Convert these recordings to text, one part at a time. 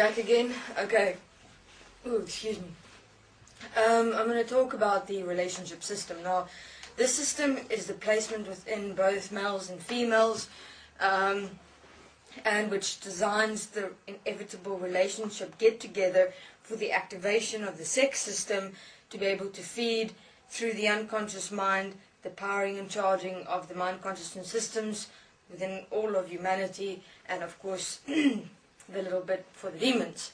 Jack again. Okay. Ooh, excuse me. I'm going to talk about the relationship system. Now, this system is the placement within both males and females, and which designs the inevitable relationship get-together for the activation of the sex system to be able to feed through the unconscious mind, the powering and charging of the mind consciousness systems within all of humanity, and of course the little bit for the demons.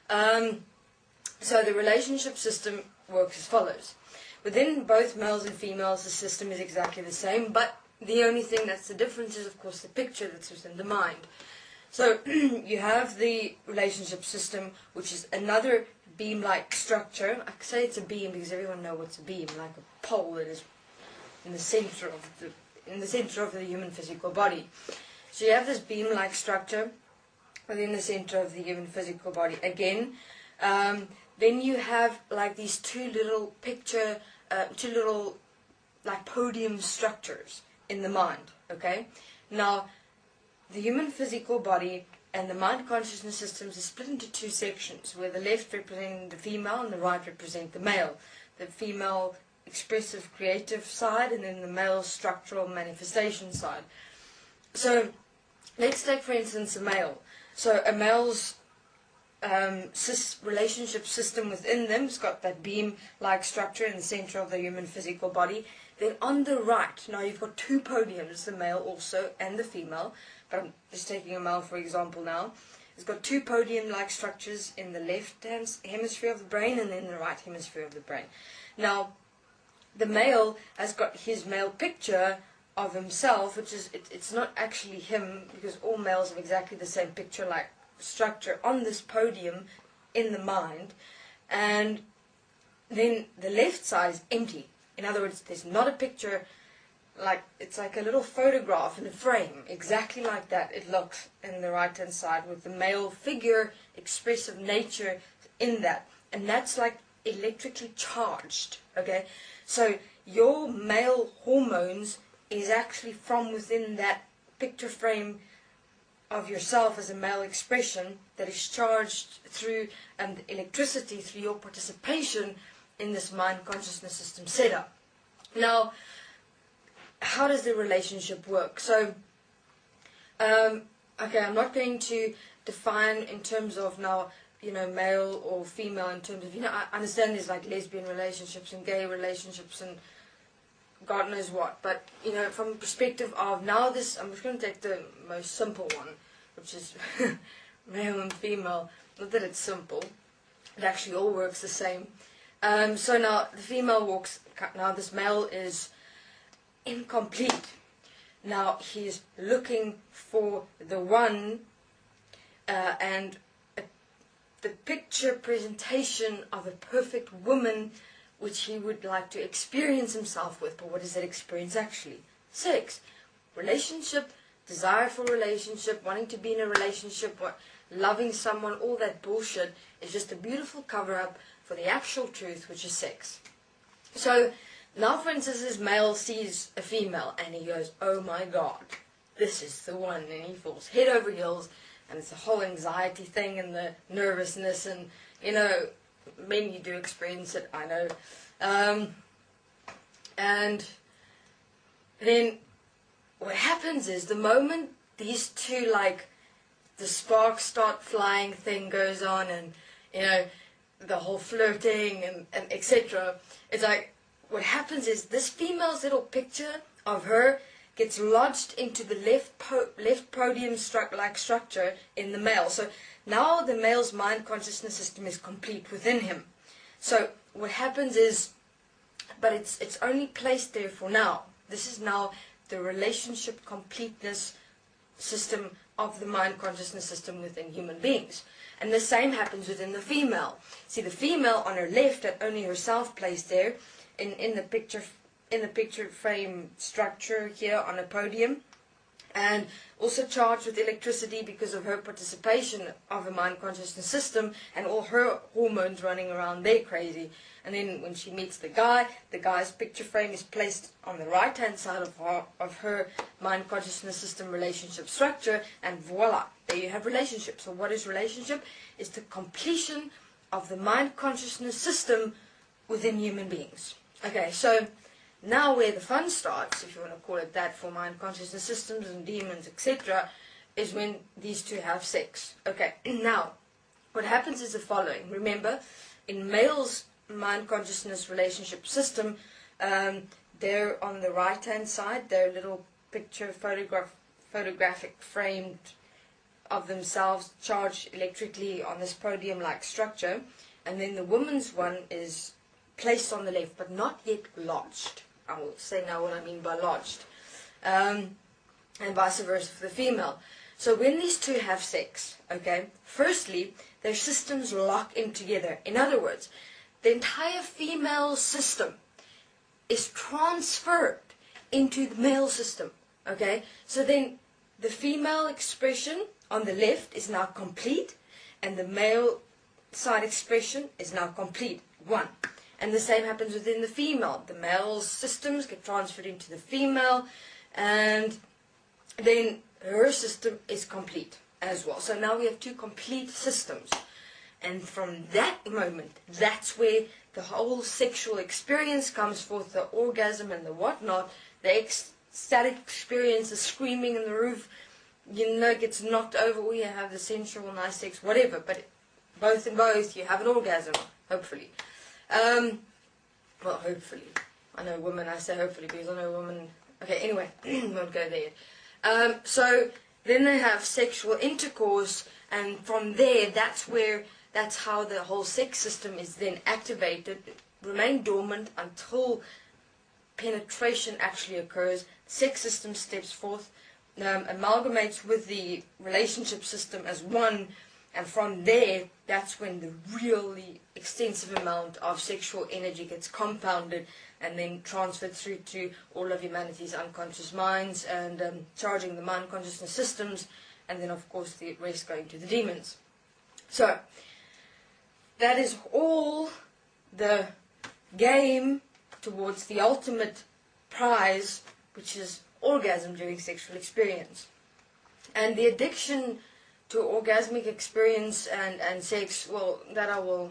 So the relationship system works as follows. Within both males and females, the system is exactly the same, but the only thing that's the difference is, of course, the picture that's within the mind. So you have the relationship system, which is another beam-like structure. I say it's a beam because everyone knows what's a beam, like a pole that is in the center of the human physical body. So you have this beam-like structure within the center of the human physical body. Again, then you have like these two little like podium structures in the mind. Okay, now the human physical body and the mind consciousness systems are split into two sections, where the left represents the female and the right represents the male. The female expressive creative side, and then the male structural manifestation side. So let's take for instance a male. So a male's relationship system within them has got that beam-like structure in the center of the human physical body. Then on the right, now you've got two podiums, the male also and the female, but I'm just taking a male for example now. It's got two podium-like structures in the left hemisphere of the brain and then the right hemisphere of the brain. Now, the male has got his male picture of himself, which is, it's not actually him, because all males have exactly the same picture-like structure on this podium in the mind, and then the left side is empty. In other words, there's not a picture, like it's like a little photograph in a frame, exactly like that it looks in the right hand side, with the male figure, expressive nature in that, and that's like electrically charged. Okay, so your male hormones is actually from within that picture frame of yourself as a male expression that is charged through electricity through your participation in this mind consciousness system setup. Now, how does the relationship work? So, okay, I'm not going to define in terms of now, male or female in terms of, I understand there's like lesbian relationships and gay relationships and God knows what, but from a perspective of now I'm just going to take the most simple one, which is male and female. Not that it's simple, it actually all works the same. So now the female walks, now this male is incomplete. Now he's looking for the one, and the picture presentation of a perfect woman which he would like to experience himself with. But what is that experience actually? Sex, relationship, desire for relationship, wanting to be in a relationship, loving someone, all that bullshit is just a beautiful cover-up for the actual truth, which is sex. So now, for instance, this male sees a female and he goes, oh my God, this is the one, and he falls head over heels, and it's a whole anxiety thing and the nervousness, and men, you do experience it, I know. And then what happens is the moment these two, like, the sparks start flying thing goes on, and, the whole flirting and etc. It's like, what happens is this female's little picture of her gets lodged into the left podium structure in the male. So now the male's mind consciousness system is complete within him. So what happens is, but it's only placed there for now. This is now the relationship completeness system of the mind consciousness system within human beings. And the same happens within the female. See, the female on her left had only herself placed there in the picture frame structure here on a podium. and also charged with electricity because of her participation of a mind consciousness system and all her hormones running around there crazy. And then when she meets the guy's picture frame is placed on the right hand side of her mind consciousness system relationship structure, and voila, there you have relationship. So what is relationship? It's the completion of the mind consciousness system within human beings. Okay, so now where the fun starts, if you want to call it that, for mind consciousness systems and demons, etc., is when these two have sex. Okay, now, what happens is the following. Remember, in males' mind consciousness relationship system, they're on the right-hand side, they're little picture photographic framed of themselves, charged electrically on this podium-like structure, and then the woman's one is placed on the left, but not yet lodged. I will say now what I mean by lodged. And vice versa for the female. So when these two have sex, okay, firstly, their systems lock in together. In other words, the entire female system is transferred into the male system, okay? So then the female expression on the left is now complete, and the male side expression is now complete, one. And the same happens within the female. The male systems get transferred into the female, and then her system is complete as well. So now we have two complete systems. And from that moment, that's where the whole sexual experience comes forth, the orgasm and the whatnot, the ecstatic experience, the screaming in the roof, gets knocked over, or you have the sensual, nice sex, whatever. But both in both, you have an orgasm, hopefully. Well, hopefully. I know women, I say hopefully because I know women. Okay, anyway, won't go there. So then they have sexual intercourse, and from there, that's how the whole sex system is then activated, remain dormant until penetration actually occurs. Sex system steps forth, amalgamates with the relationship system as one, and from there, that's when the really extensive amount of sexual energy gets compounded and then transferred through to all of humanity's unconscious minds and charging the mind consciousness systems, and then of course the rest going to the demons. So, that is all the game towards the ultimate prize, which is orgasm during sexual experience. And the addiction to orgasmic experience and sex, well, that I will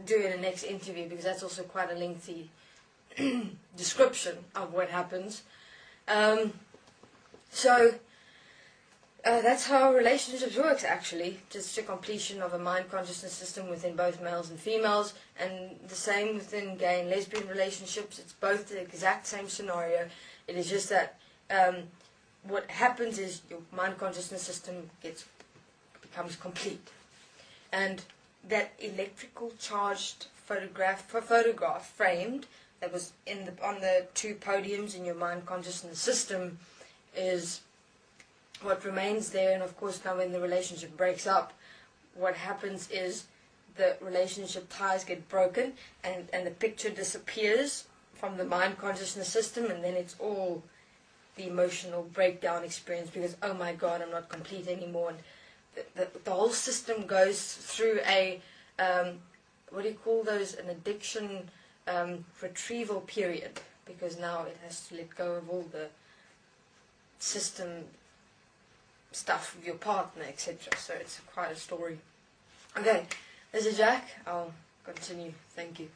do in the next interview, because that's also quite a lengthy description of what happens. So that's how relationships works, actually. Just a completion of a mind consciousness system within both males and females, and the same within gay and lesbian relationships. It's both the exact same scenario. It is just that what happens is your mind consciousness system becomes complete, and that electrical charged photograph framed that was on the two podiums in your mind consciousness system is what remains there. And of course, now when the relationship breaks up, what happens is the relationship ties get broken, and the picture disappears from the mind consciousness system, and then it's all the emotional breakdown experience because, oh my God, I'm not complete anymore. And the whole system goes through a, what do you call those, an addiction retrieval period, because now it has to let go of all the system stuff with your partner, etc. So it's quite a story. Okay, this is Jack. I'll continue. Thank you.